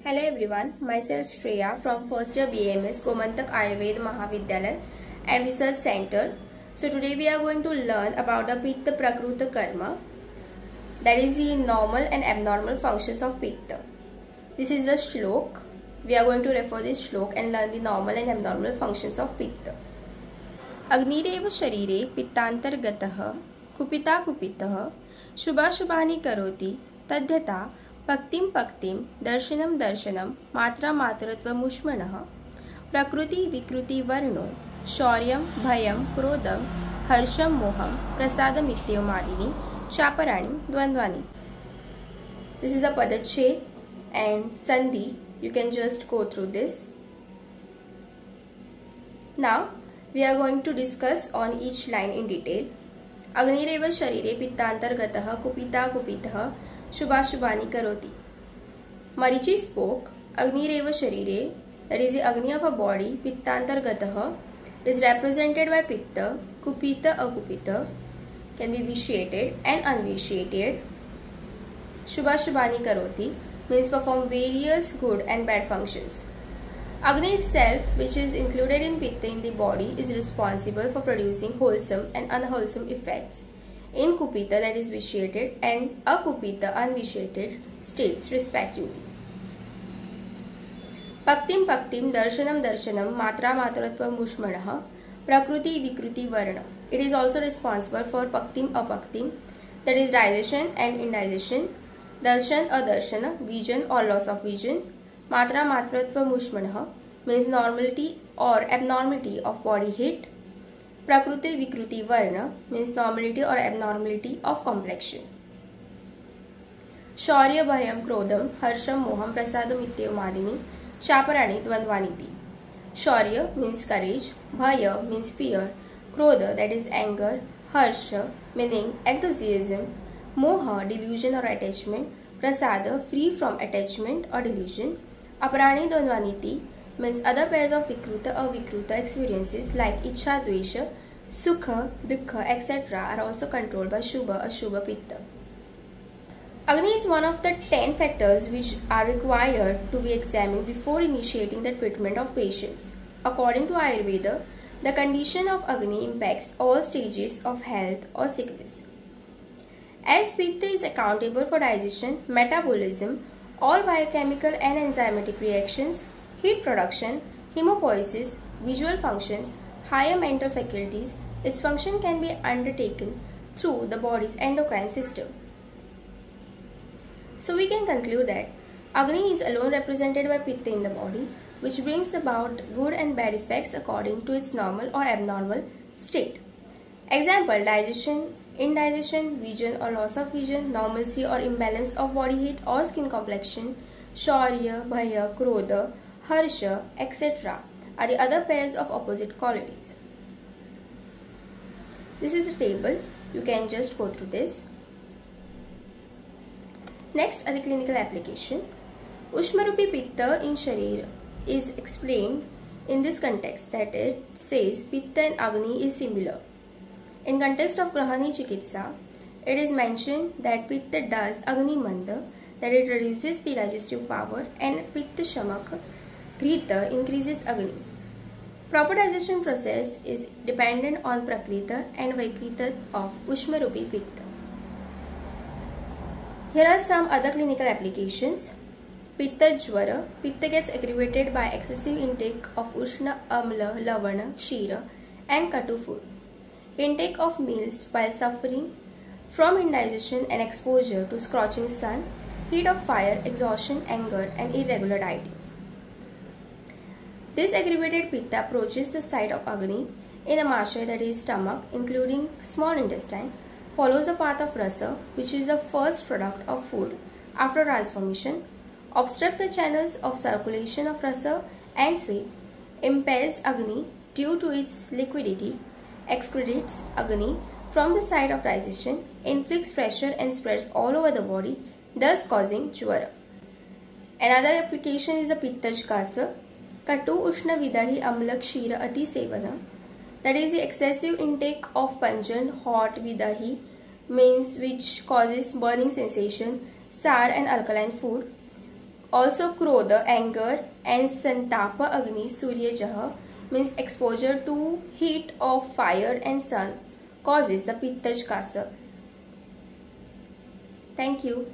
Hello everyone, myself Shreya from first year BAMS Gomantak Ayurveda Mahavidyalaya and Research Center. So today we are going to learn about the Pitta Prakruta Karma, that is the normal and abnormal functions of Pitta. This is the shlok. We are going to refer this shlok and learn the normal and abnormal functions of Pitta. Agnirev sharire pittantargatah kupita kupitah shubhashubhani karoti tadhyata Paktim Paktim Darshanam Darshanam Matra Matratva Mushmanah Prakruti Vikruti Varno Shauryam Bhayam Krodam Harsham Moham Prasadam Ityomadini Chaparani Dvandvani. This is the Padachet and Sandhi. You can just go through this. Now we are going to discuss on each line in detail. Agnireva Sharire Pittantargatah Kupita Kupitah Shubhashubhani Karoti. Marichi spoke, Agnireva Sharire, that is the Agni of a body, Pittantargatah, is represented by Pitta, Kupita Akupita, can be vitiated and unvitiated. Shubhashubhani Karoti means perform various good and bad functions. Agni itself, which is included in Pitta in the body, is responsible for producing wholesome and unwholesome effects in Kupita, that is vitiated, and Akupita, unvitiated states respectively. Paktim Paktim Darshanam Darshanam Matra Matratva Mushmanah Prakruti Vikruti Varna. It is also responsible for Paktim Apaktim, that is digestion and indigestion, Darshan Adarshana, vision or loss of vision, Matra Matratva Mushmanah means normality or abnormality of body heat, Prakruti Vikruti Varna means normality or abnormality of complexion. Shaurya Bhayam Krodam Harsham Moham Prasadam Ityomadini Chaparani Dvandvaniti. Shaurya means courage, Bhaya means fear, Krodha, that is anger, Harsha meaning enthusiasm, Moha delusion or attachment, Prasada free from attachment or delusion, Aparani Dvandvaniti means other pairs of Vikruta or Vikruta experiences like Ichha, Dvesha, Sukha, Dukkha, etc. are also controlled by Shubha, Ashubha, Pitta. Agni is one of the 10 factors which are required to be examined before initiating the treatment of patients. According to Ayurveda, the condition of Agni impacts all stages of health or sickness. As Pitta is accountable for digestion, metabolism, all biochemical and enzymatic reactions, heat production, hemopoiesis, visual functions, higher mental faculties, its function can be undertaken through the body's endocrine system. So we can conclude that Agni is alone represented by Pitta in the body, which brings about good and bad effects according to its normal or abnormal state. Example: digestion, indigestion, vision or loss of vision, normalcy or imbalance of body heat or skin complexion, Shaurya, Bhaya, Krodha, Harsha, etc. are the other pairs of opposite qualities. This is a table. You can just go through this. Next are the clinical application. Ushmarupi Pitta in Sharir is explained in this context, that it says Pitta and Agni is similar. In context of Grahani Chikitsa, it is mentioned that Pitta does Agni Manda, that it reduces the digestive power, and Pitta Shamak Grita increases Agni. Proper digestion process is dependent on Prakrita and Vaikrita of Ushmarupi Pitta. Here are some other clinical applications. Pitta Jwara. Pitta gets aggravated by excessive intake of Ushna, Amla, Lavana, Kshira and Katu food. Intake of meals while suffering from indigestion and exposure to scorching sun, heat of fire, exhaustion, anger and irregular dieting. This aggravated Pitta approaches the site of Agni in Amashay, that is stomach, including small intestine, follows the path of Rasa, which is the first product of food after transformation, obstructs the channels of circulation of Rasa and sweat, impairs Agni due to its liquidity, excretes Agni from the site of digestion, inflicts pressure and spreads all over the body, thus causing Jwara. Another application is the Pittajkasa. Katu Ushna Vidahi Amla Kshira Ati Sevana, that is the excessive intake of pungent hot Vidahi means which causes burning sensation, sour and alkaline food, Also, Krodha, anger, and Santapa Agni Suryajaha means exposure to heat of fire and sun causes the Pittaj Kasa. Thank you.